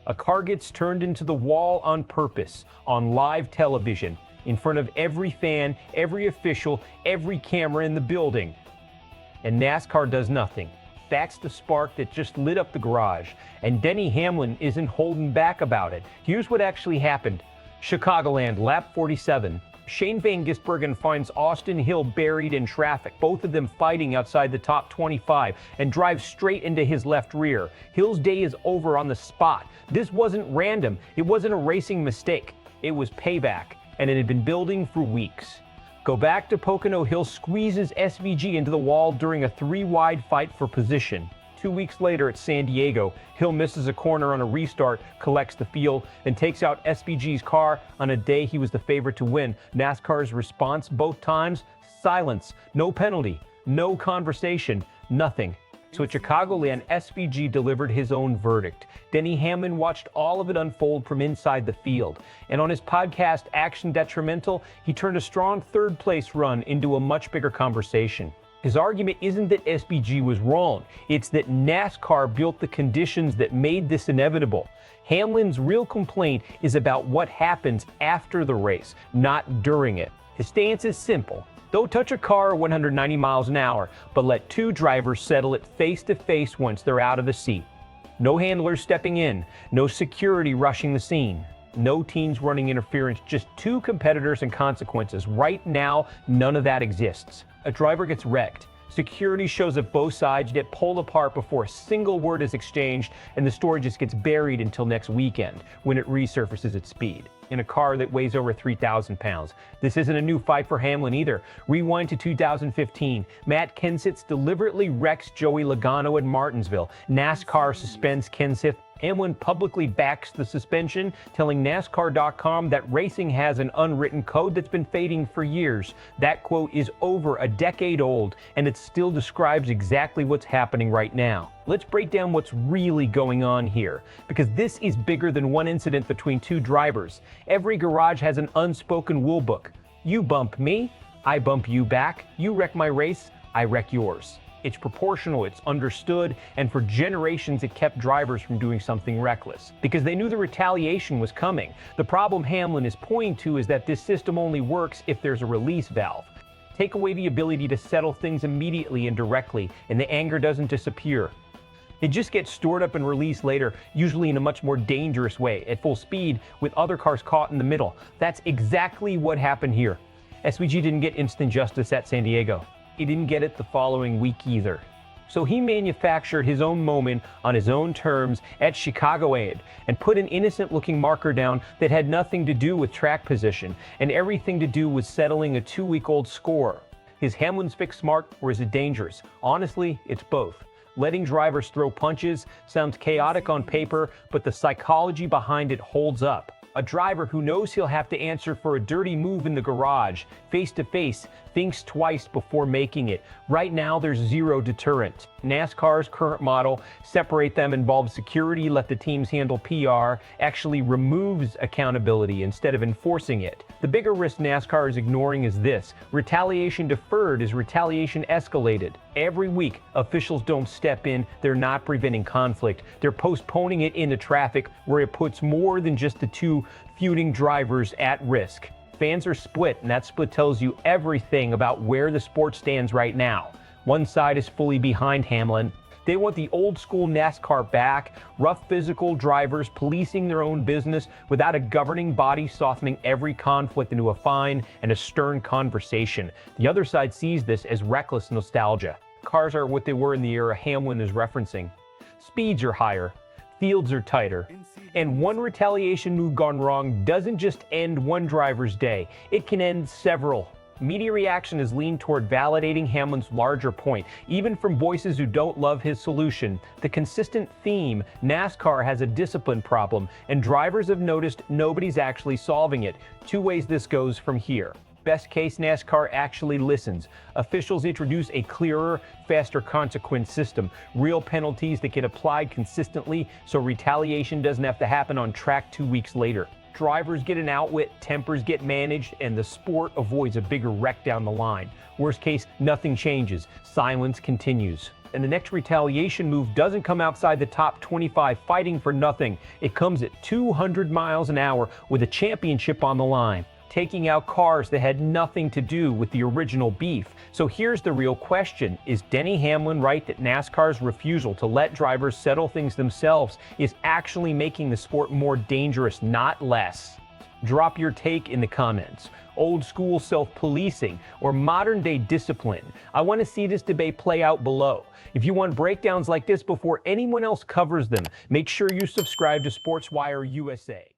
A car gets turned into the wall on purpose, on live television, in front of every fan, every official, every camera in the building. And NASCAR does nothing. That's the spark that just lit up the garage. And Denny Hamlin isn't holding back about it. Here's what actually happened. Chicagoland, lap 47. Shane van Gisbergen finds Austin Hill buried in traffic, both of them fighting outside the top 25, and drives straight into his left rear. Hill's day is over on the spot. This wasn't random. It wasn't a racing mistake. It was payback, and it had been building for weeks. Go back to Pocono. Hill squeezes SVG into the wall during a 3-wide fight for position. 2 weeks later at San Diego, Hill misses a corner on a restart, collects the field, and takes out SVG's car on a day he was the favorite to win. NASCAR's response both times? Silence. No penalty. No conversation. Nothing. So at Chicagoland, SVG delivered his own verdict. Denny Hamlin watched all of it unfold from inside the field. And on his podcast, Action Detrimental, he turned a strong third-place run into a much bigger conversation. His argument isn't that SVG was wrong. It's that NASCAR built the conditions that made this inevitable. Hamlin's real complaint is about what happens after the race, not during it. His stance is simple. Don't touch a car at 190 miles an hour, but let two drivers settle it face-to-face once they're out of the seat. No handlers stepping in, no security rushing the scene, no teams running interference, just two competitors and consequences. Right now, none of that exists. A driver gets wrecked. Security shows up both sides get pulled apart before a single word is exchanged, and the story just gets buried until next weekend when it resurfaces at speed in a car that weighs over 3,000 pounds. This isn't a new fight for Hamlin either. Rewind to 2015. Matt Kenseth deliberately wrecks Joey Logano at Martinsville. NASCAR suspends Kenseth. Hamlin publicly backs the suspension, telling NASCAR.com that racing has an unwritten code that's been fading for years. That quote is over a decade old, and it still describes exactly what's happening right now. Let's break down what's really going on here, because this is bigger than one incident between two drivers. Every garage has an unspoken rule book. You bump me, I bump you back. You wreck my race, I wreck yours. It's proportional, it's understood, and for generations it kept drivers from doing something reckless because they knew the retaliation was coming. The problem Hamlin is pointing to is that this system only works if there's a release valve. Take away the ability to settle things immediately and directly, and the anger doesn't disappear. It just gets stored up and released later, usually in a much more dangerous way, at full speed, with other cars caught in the middle. That's exactly what happened here. SVG didn't get instant justice at San Diego. He didn't get it the following week either. So he manufactured his own moment on his own terms at Chicagoland and put an innocent-looking marker down that had nothing to do with track position and everything to do with settling a 2-week-old score. Is Hamlin's fix smart or is it dangerous? Honestly, it's both. Letting drivers throw punches sounds chaotic on paper, but the psychology behind it holds up. A driver who knows he'll have to answer for a dirty move in the garage, face-to-face, thinks twice before making it. Right now, there's zero deterrent. NASCAR's current model, separate them, involves security, let the teams handle PR, actually removes accountability instead of enforcing it. The bigger risk NASCAR is ignoring is this: retaliation deferred is retaliation escalated. Every week, officials don't step in, they're not preventing conflict. They're postponing it into traffic where it puts more than just the two feuding drivers at risk. Fans are split, and that split tells you everything about where the sport stands right now. One side is fully behind Hamlin. They want the old school NASCAR back, rough physical drivers policing their own business without a governing body softening every conflict into a fine and a stern conversation. The other side sees this as reckless nostalgia. Cars are what they were in the era Hamlin is referencing. Speeds are higher, fields are tighter, and one retaliation move gone wrong doesn't just end one driver's day, it can end several. Media reaction has leaned toward validating Hamlin's larger point, even from voices who don't love his solution. The consistent theme: NASCAR has a discipline problem, and drivers have noticed nobody's actually solving it. Two ways this goes from here. Best case, NASCAR actually listens. Officials introduce a clearer, faster consequence system, real penalties that get applied consistently so retaliation doesn't have to happen on track 2 weeks later. Drivers get an outwit, tempers get managed, and the sport avoids a bigger wreck down the line. Worst case, nothing changes. Silence continues. and the next retaliation move doesn't come outside the top 25 fighting for nothing. It comes at 200 miles an hour with a championship on the line, taking out cars that had nothing to do with the original beef. So here's the real question. Is Denny Hamlin right that NASCAR's refusal to let drivers settle things themselves is actually making the sport more dangerous, not less? Drop your take in the comments. Old school self-policing or modern day discipline? I want to see this debate play out below. If you want breakdowns like this before anyone else covers them, make sure you subscribe to SportsWire USA.